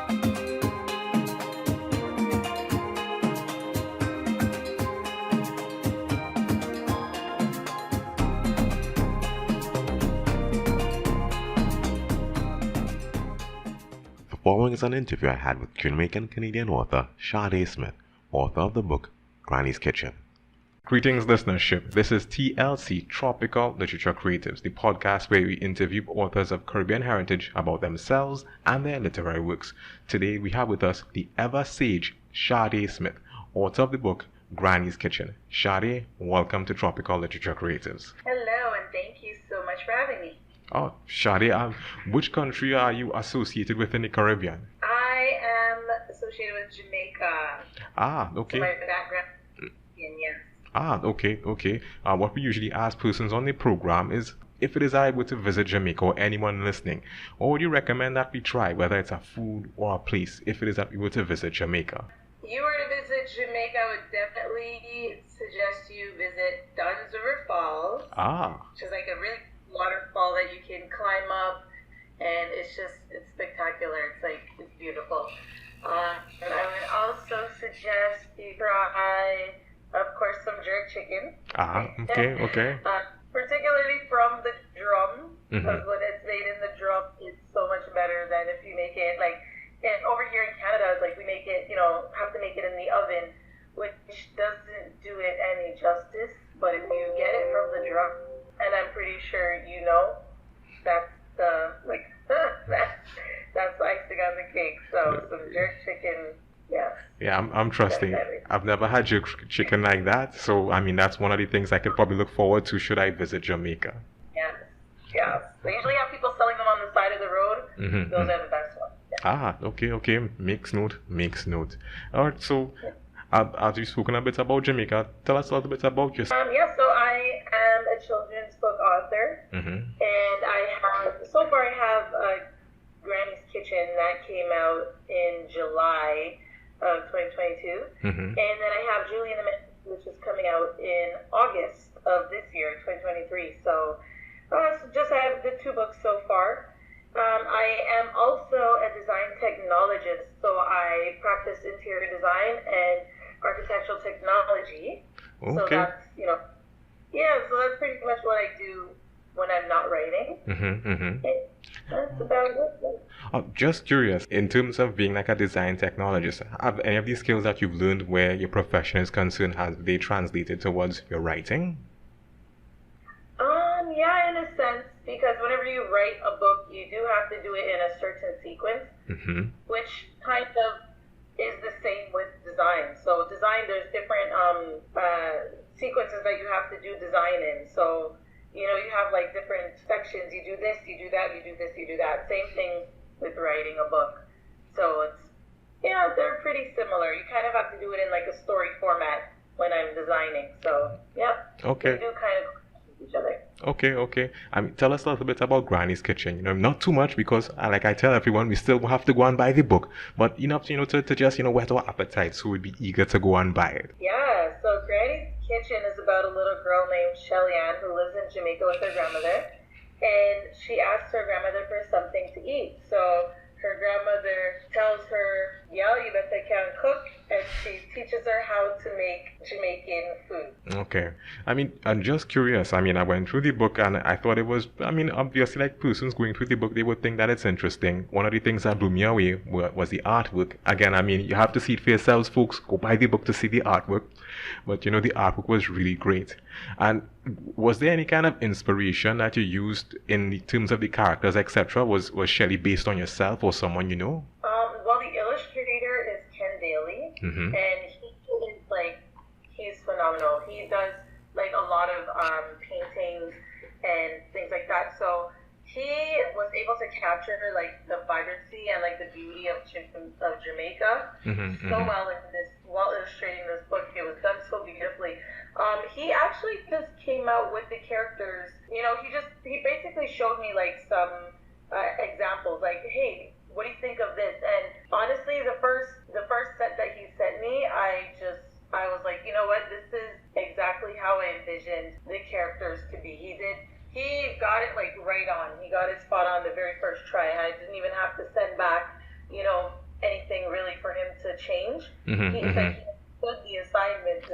The following is an interview I had with Jamaican and Canadian author SADE SMITH, author of the book Granny's Kitchen. Greetings, listenership. This is TLC, Tropical Literature Creatives, the podcast where we interview authors of Caribbean heritage about themselves and their literary works. Today we have with us the ever sage SADE SMITH, author of the book Granny's Kitchen. SADE, welcome to Tropical Literature Creatives. Hello, and thank you so much for having me. Oh, Shadi, which country are you associated with in the Caribbean? I am associated with Jamaica. Ah, okay. So my background is Indian, yes. Ah, okay. What we usually ask persons on the program is if it is I were to visit Jamaica or anyone listening, what would you recommend that we try, whether it's a food or a place, if it is that we were to visit Jamaica? If you were to visit Jamaica, I would definitely suggest you visit Dunn's River Falls. Which is like a really waterfall that you can climb up, and it's spectacular. It's beautiful. And I would also suggest you try, of course, some jerk chicken. Okay. Particularly from the drum, because when it's made in the drum, it's so much better than if you make it and over here in Canada, it's like we make it, have to make it in the oven, which doesn't do it any justice. But if you get it from the drum, and I'm pretty sure that's that's icing on the cake. So some jerk chicken, yes. Yeah, I'm trusting. Definitely. I've never had jerk chicken like that, so I mean that's one of the things I could probably look forward to should I visit Jamaica. Yeah. They usually have people selling them on the side of the road. Those are the best ones. Yeah. Okay. Makes note. All right, so as you've spoken a bit about Jamaica, tell us a little bit about yourself. So I am a children's book author, and so far I have Granny's Kitchen that came out in July of 2022, and then I have Julie and the Men, which is coming out in August of this year, 2023. So just I have the two books so far. I am also a design technologist, so I practice interior design and architectural technology. Okay. So that's, so that's pretty much what I do when I'm not writing. That's about it. Just curious, in terms of being like a design technologist, have any of these skills that you've learned where your profession is concerned, have they translated towards your writing? Yeah, in a sense, because whenever you write a book, you do have to do it in a certain sequence, which kind of is the same with design. So design, there's different sequences that you have to do design in. So, you have like different sections. You do this, you do that, you do this, you do that. Same thing with writing a book. So they're pretty similar. You kind of have to do it in like a story format when I'm designing. So, yeah. Okay. They do kind of each other. Okay. I mean, tell us a little bit about Granny's Kitchen. Not too much because, like I tell everyone, we still have to go and buy the book, but enough, to just, whet our appetite, so we'd be eager to go and buy it. Yeah. So Granny's Kitchen is about a little girl named Shelly Ann who lives in Jamaica with her grandmother, and she asks her grandmother for something to eat. So her grandmother tells her, you better can cook, and she teaches her how to make Jamaican food. Okay. I mean, I'm just curious. I mean, I went through the book and I thought it was, obviously, like persons going through the book, they would think that it's interesting. One of the things that blew me away was the artwork. Again, you have to see it for yourselves, folks. Go buy the book to see the artwork. But, the artwork was really great. And was there any kind of inspiration that you used in the terms of the characters, etc.? Was Shelley based on yourself or someone you know? Well, the illustrator is Ken Daly, and he's phenomenal. He does like a lot of paintings and things like that. So he was able to capture like the vibrancy and like the beauty of Jamaica well in this, while illustrating this book. It was done so beautifully. He actually just came out with the characters. He basically showed me like some examples, like, hey, what do you think of this? And honestly, the first set that he sent me, I was like, you know what, this is exactly how I envisioned the characters to be. He got it like right on. He got it spot on the very first try. I didn't even have to send back, change. Mm-hmm, He mm-hmm. said he took the assignment to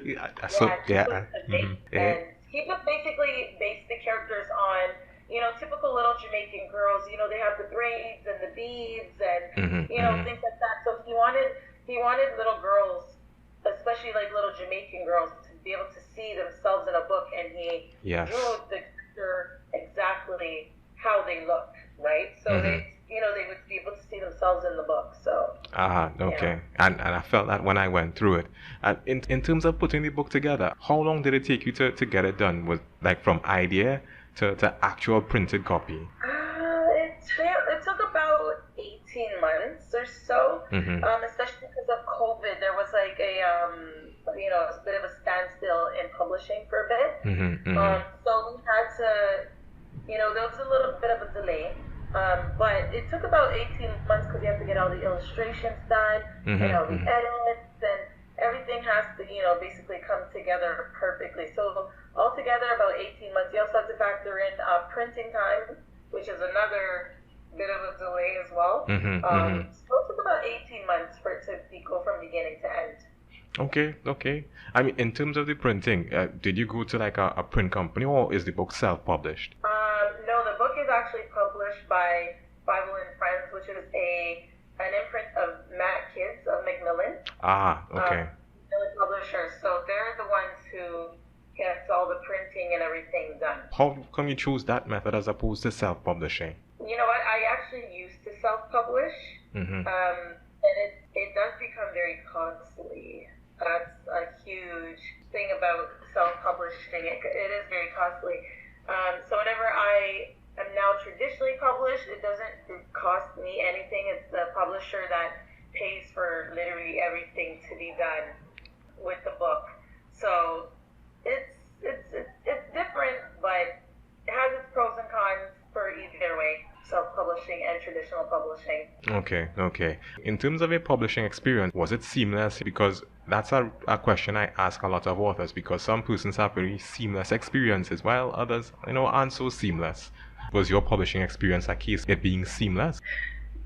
Yeah, so yeah. Mm-hmm. and he just basically based the characters on, typical little Jamaican girls. They have the braids and the beads and Mm-hmm, mm-hmm. things like that. So he wanted little girls, especially like little Jamaican girls, to be able to see themselves in a book, and he Yes. drew the character exactly how they look, right? So Mm-hmm. they would be able to see themselves in the book. So Okay. And I felt that when I went through it. And in terms of putting the book together, how long did it take you to get it done? Was like from idea to actual printed copy? It took about 18 months or so, Mm-hmm. especially because of COVID. There was like a bit of a standstill in publishing for a bit. Mm-hmm. Mm-hmm. So we had to, there was a little bit of a delay. But it took about 18 months because you have to get all the illustrations done, Mm-hmm. and all the Mm-hmm. edits, and everything has to, basically come together perfectly. So altogether, about 18 months. You also have to factor in printing time, which is another bit of a delay as well. Mm-hmm. Mm-hmm. So it took about 18 months for it to go from beginning to end. Okay. I mean, in terms of the printing, did you go to like a print company, or is the book self-published? No, the book is actually published by Bible and Friends, which is an imprint of Matt Kids of Macmillan. Okay. Macmillan Publishers. So they're the ones who gets all the printing and everything done. How come you choose that method as opposed to self-publishing? You know what? I actually used to self-publish, Mm-hmm. and it does become very costly. That's a huge thing about self-publishing. It is very costly. So whenever I am now traditionally published, it doesn't cost me anything. It's the publisher that pays for literally everything to be done with the book. So it's different, but it has its pros and cons for either way, self-publishing and traditional publishing. Okay. In terms of a publishing experience, was it seamless? Because that's a question I ask a lot of authors, because some persons have very seamless experiences while others, aren't so seamless. Was your publishing experience a case it being seamless?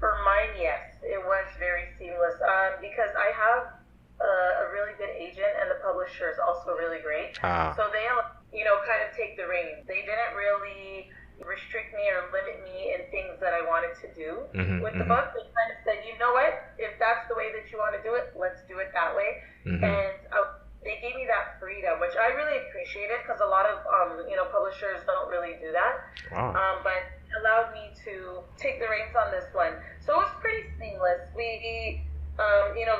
For mine, yes, it was very seamless, because I have a really good agent, and the publisher is also really great. So they, kind of take the reins. They didn't really restrict me or limit me in things that I wanted to do. Mm-hmm, With the mm-hmm. book, they kind of said, you know what, if that's the way that you want to do it, let's do it that way. Mm-hmm. And they gave me that freedom, which I really appreciated, because a lot of publishers don't really do that. Wow. But it allowed me to take the reins on this one. So it was pretty seamless. We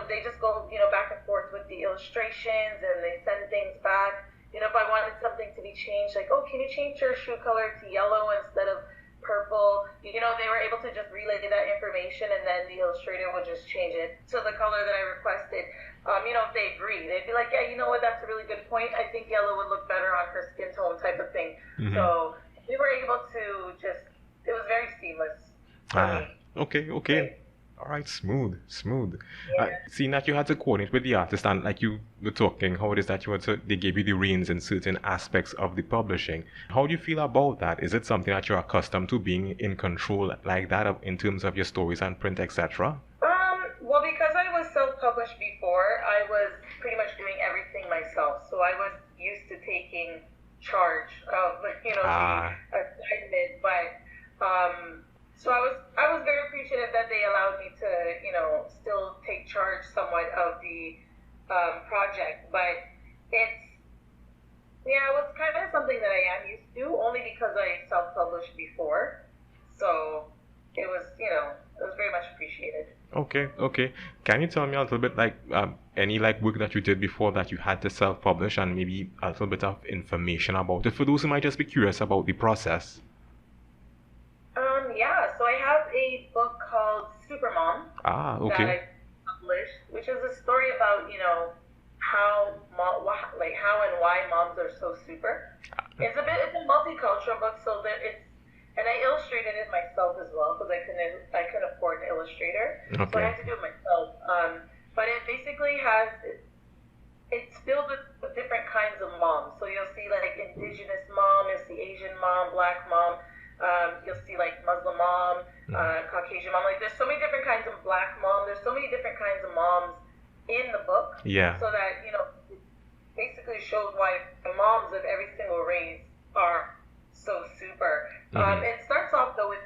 they just go, back and forth with the illustrations, and they send things back. If I wanted something to be changed, like, oh, can you change your shoe color to yellow instead of purple? They were able to just relay that information, and then the illustrator would just change it to the color that I requested. If they agree, they'd be like, yeah, you know what, that's a really good point. I think yellow would look better on her skin tone, type of thing. Mm-hmm. So we were able to it was very seamless. Okay. All right, smooth. Yeah. Seeing that you had to coordinate with the artist, and like you were talking, how it is that they gave you the reins in certain aspects of the publishing. How do you feel about that? Is it something that you're accustomed to, being in control like that in terms of your stories and print, etc.? Well, because I was self-published before, I was pretty much doing everything myself. So I was used to taking charge of, the assignment. But so I was very appreciative that they allowed me to, still take charge somewhat of the project. But it was kind of something that I am used to, only because I self-published before. So it was very much appreciated. Okay. Can you tell me a little bit, like, any work that you did before that you had to self-publish, and maybe a little bit of information about it for those who might just be curious about the process? Yeah, so I have a book called Super Mom Okay. that I published, which is a story about, how and why moms are so super. It's a multicultural book, so and I illustrated it myself as well, because I couldn't afford an illustrator, so I had to do it myself. But it basically it's filled with different kinds of moms. So you'll see indigenous mom, you'll see Asian mom, black mom. You'll see like Muslim mom, Caucasian mom. Like there's so many different kinds of black mom. There's so many different kinds of moms in the book. Yeah. So that, you know, it basically shows why the moms of every single race are so super. It starts off though with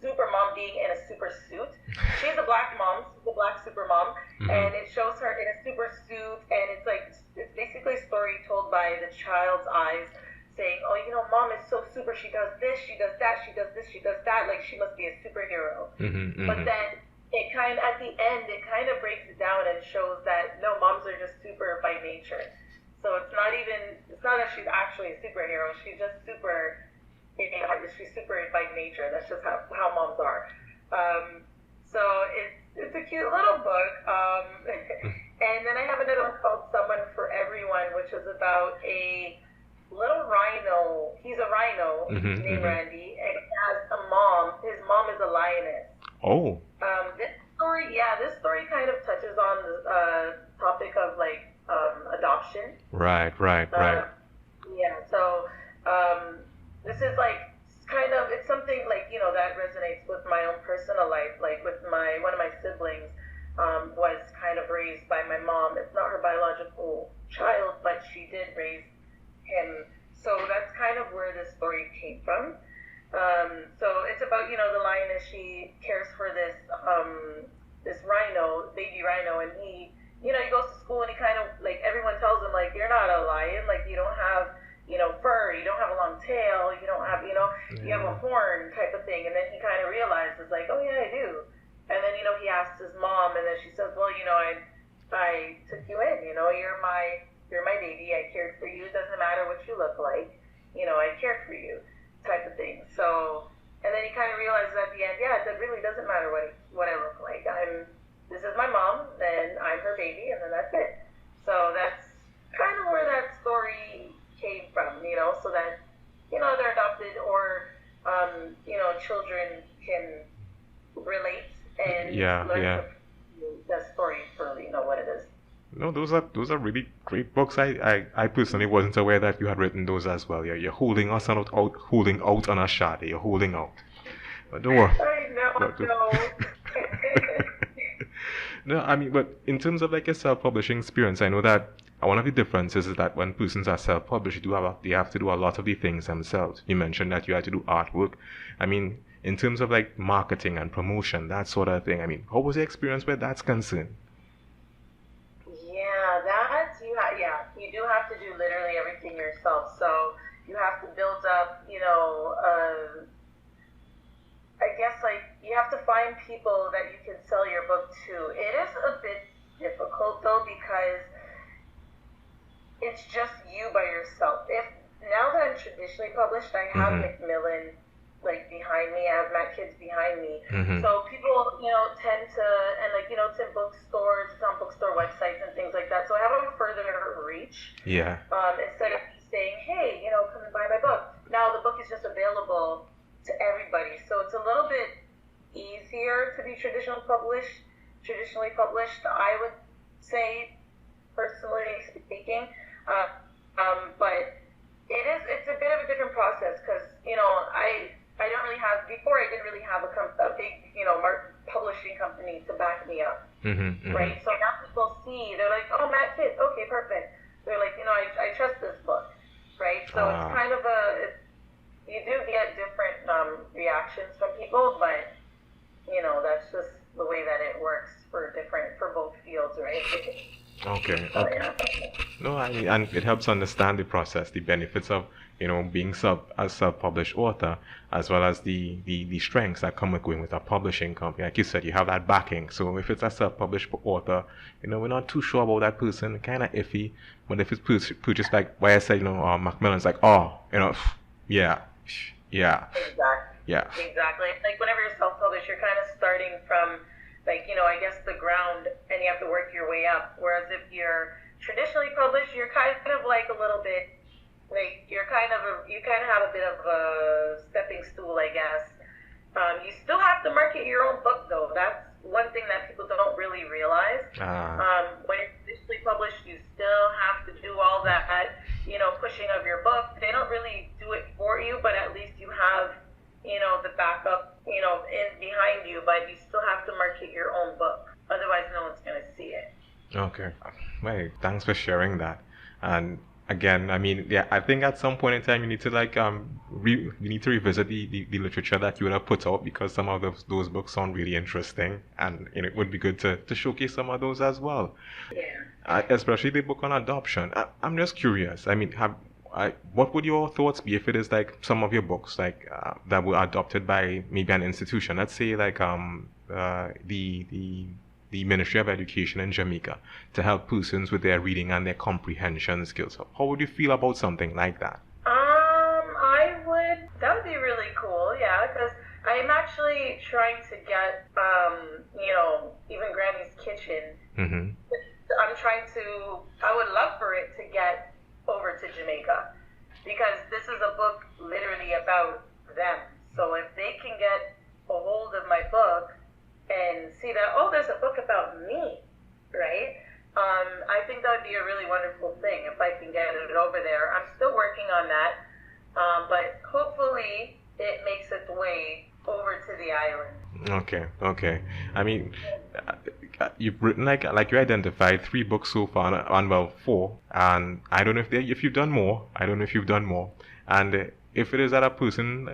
super mom being in a super suit. She's a black mom, the black super mom, and it shows her in a super suit, and it's like it's basically a story told by the child's eyes, saying, oh, you know, mom is so super. She does this, she does that, she does this, she does that. Like she must be a superhero. But then it kind of, at the end, it kind of breaks it down and shows that no, moms are just super by nature. So it's not that she's actually a superhero. She's just super. She's super by nature. That's just how moms are. So it's a cute little book. And then I have another one called Someone for Everyone, which is about a little rhino. He's a rhino named Randy, and he has a mom. His mom is a lioness. Oh. This story kind of touches on the topic of like adoption. Right. Yeah. So. This is like kind of, it's something like, you know, that resonates with my own personal life. Like with one of my siblings was kind of raised by my mom. It's not her biological child, but she did raise him. So that's kind of where this story came from. So it's about, you know, the lioness. She cares for this rhino, baby rhino, and he, you know, he goes to school and he kind of like, everyone tells him like, you're not a lion, like you don't have, you know, fur, you don't have a long tail, you don't have, you know, you have a horn type of thing. And then he kind of realizes like, oh yeah, I do. And then, you know, he asks his mom, and then she says, well, you know, I took you in, you know, you're my baby, I cared for you, it doesn't matter what you look like, you know, I cared for you type of thing. So, and then he kind of realizes at the end, yeah, it really doesn't matter what I look like. This is my mom, then I'm her baby, and then that's it. So that's kind of where that story came from, you know, so that, you know, they're adopted or, you know, children can relate and learn the story for, you know, what it is. No, those are really great books. I personally wasn't aware that you had written those as well. You're holding us out on a shot. You're holding out. But don't worry. I know. No, I mean, but in terms of like a self-publishing experience, I know that one of the differences is that when persons are self-published, they have to do a lot of the things themselves. You mentioned that you had to do artwork. I mean, in terms of like marketing and promotion, that sort of thing. I mean, how was your experience where that's concerned? You do have to do literally everything yourself. So you have to build up, you know, I guess like you have to find people that you can sell your book to. It is a bit difficult though, because it's just you by yourself. Now that I'm traditionally published, I have Macmillan like behind me. I have Matt Kids behind me. So people, you know, tend to, and like, you know, it's in bookstores, it's on bookstore websites and things like that. So I have a further reach. Yeah. Instead of saying, hey, you know, come and buy my book. Now the book is just available to everybody. So it's a little bit easier to be traditionally published, I would say, personally speaking. But it's a bit of a different process because, you know, I don't really have, before I didn't really have a big, you know, publishing company to back me up, right? So now people see, they're like, oh, Matt Kidd, okay, perfect. They're like, you know, I trust this book, right? So it's kind of you do get different reactions from people, but, you know, that's just the way that it works for both fields, right? Okay. No, I mean, and it helps understand the process, the benefits of, you know, being a self-published author, as well as the strengths that come with going with a publishing company. Like you said, you have that backing. So if it's a self-published author, you know, we're not too sure about that person, kind of iffy. But if it's purchased, like why I said, you know, Macmillan's like, oh, you know, yeah. Exactly. Like whenever you're self-published, you're kind of starting from, like, you know, I guess the ground, and you have to work your way up. Whereas if you're traditionally published, you're kind of like a little bit, like you kind of have a bit of a stepping stool, I guess. You still have to market your own book, though. That's one thing that people don't really realize. When you're traditionally published, you still have to do all that, you know, pushing of your book. They don't really do it for you, but at least you have, you have to market your own book. Otherwise, no one's going to see it. Okay. Well, thanks for sharing that. And again, I mean, yeah, I think at some point in time you need to you need to revisit the literature that you would have put out, because some of those books sound really interesting, and it would be good to showcase some of those as well. Yeah. Especially the book on adoption. I'm just curious. I mean, what would your thoughts be if it is like some of your books that were adopted by maybe an institution? Let's say the Ministry of Education in Jamaica, to help persons with their reading and their comprehension skills. How would you feel about something like that? That would be really cool, yeah, because I'm actually trying to get, even Granny's Kitchen. Mm-hmm. I would love for it to get over to Jamaica, because this is a book literally about them. So if they can get a hold of my book and see that, oh, there's a book about me, right? I think that would be a really wonderful thing if I can get it over there. I'm still working on that, but hopefully it makes its way over to the island. Okay. I mean, you've written like you identified 3 books so far, and well, 4. And I don't know if you've done more. And if it is that a person,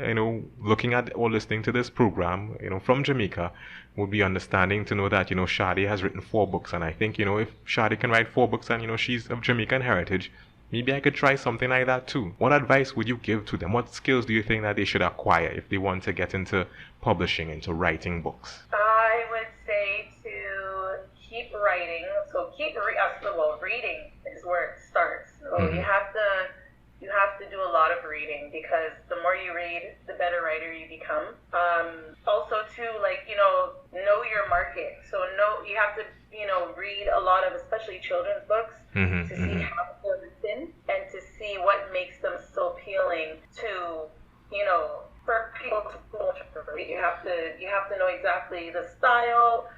looking at or listening to this program, from Jamaica, would be understanding to know that, Sade has written 4 books. And I think, if Sade can write 4 books and, she's of Jamaican heritage, maybe I could try something like that too. What advice would you give to them? What skills do you think that they should acquire if they want to get into publishing, into writing books? I would say to keep writing. So reading is where it starts. So Mm-hmm. you have to do a lot of reading, because the more you read, the better writer you become. Also too, know your market. So you have to, read a lot of, especially children's books, Mm-hmm. to see how they're written and to see what makes them so appealing to, for people to read. You have to know exactly the style,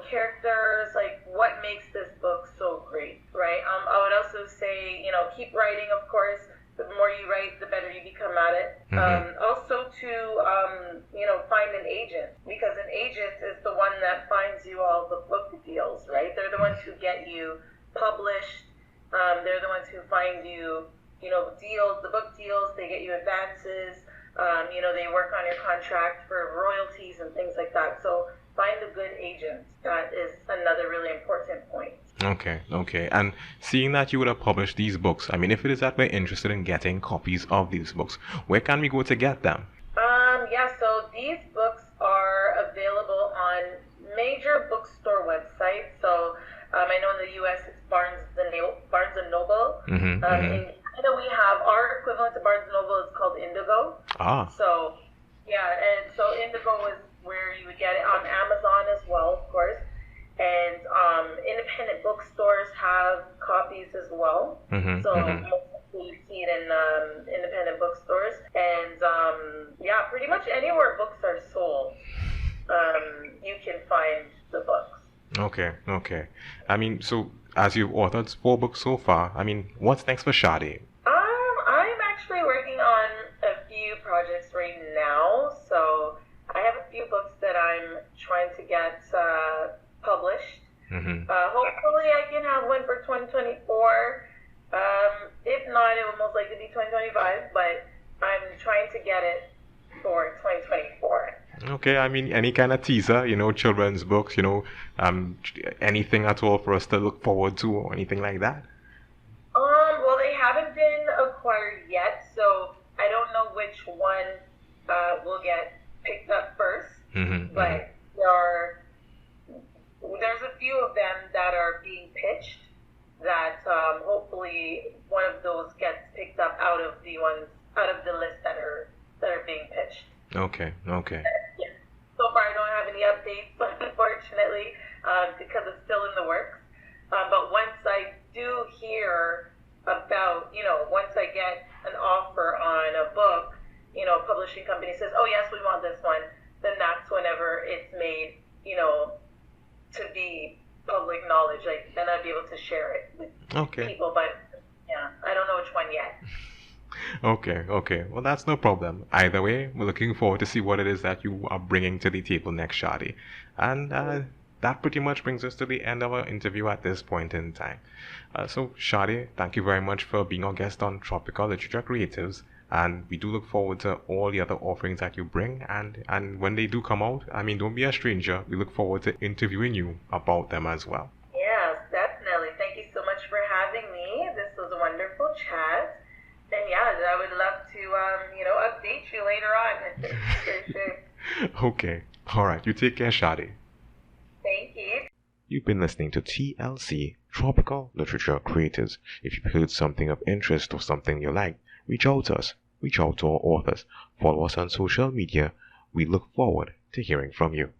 characters, like what makes this book so great, right? I would also say, keep writing, of course. The more you write, the better you become at it. Mm-hmm. Also to, find an agent, because an agent is the one that finds you all the book deals, right? They're the ones who get you published. They're the ones who find you, deals, the book deals. They get you advances. They work on your contract for royalties and things like that. So find a good agent. That is another really important point. Okay. And seeing that you would have published these books, I mean, if it is that we're interested in getting copies of these books, where can we go to get them? So these books are available on major bookstore websites. So I know in the U.S. it's Barnes and Noble. Mm-hmm. In Canada we have our equivalent to Barnes and Noble is called Indigo. So and so Indigo is where you would get it, on Amazon as well, of course. And independent bookstores have copies as well. Mm-hmm. So Mm-hmm. mostly you see it in independent bookstores. And pretty much anywhere books are sold, you can find the books. Okay. I mean, so as you've authored 4 books so far, I mean, what's next for Sade? I'm actually working on a few projects right now. So I have a few books that I'm trying to get published. Mm-hmm. Hopefully I can have one for 2024. If not, it will most likely be 2025, but I'm trying to get it for 2024. Okay, I mean, any kind of teaser, children's books, anything at all for us to look forward to, or anything like that? Well, they haven't been acquired yet, so I don't know which one will get picked up first. Mm-hmm. But there's a few of them that are being pitched that hopefully one of those gets picked up out of the list that are being pitched. Okay. Yeah. So far I don't have any updates, unfortunately, because it's still in the works. But once I do hear about, once I get an offer on a book, a publishing company says, oh yes, we want this one, then that's whenever it's made, to be public knowledge. Then I'd be able to share it with people. But yeah, I don't know which one yet. Okay. Well, that's no problem. Either way, we're looking forward to see what it is that you are bringing to the table next, Shadi. And that pretty much brings us to the end of our interview at this point in time. So, Shadi, thank you very much for being our guest on Tropical Literature Creatives. And we do look forward to all the other offerings that you bring. And when they do come out, I mean, don't be a stranger. We look forward to interviewing you about them as well. Yes, definitely. Thank you so much for having me. This was a wonderful chat. And yeah, I would love to, update you later on. For sure. Okay. All right. You take care, Shadi. Thank you. You've been listening to TLC, Tropical Literature Creators. If you've heard something of interest or something you like, reach out to us. Reach out to our authors. Follow us on social media. We look forward to hearing from you.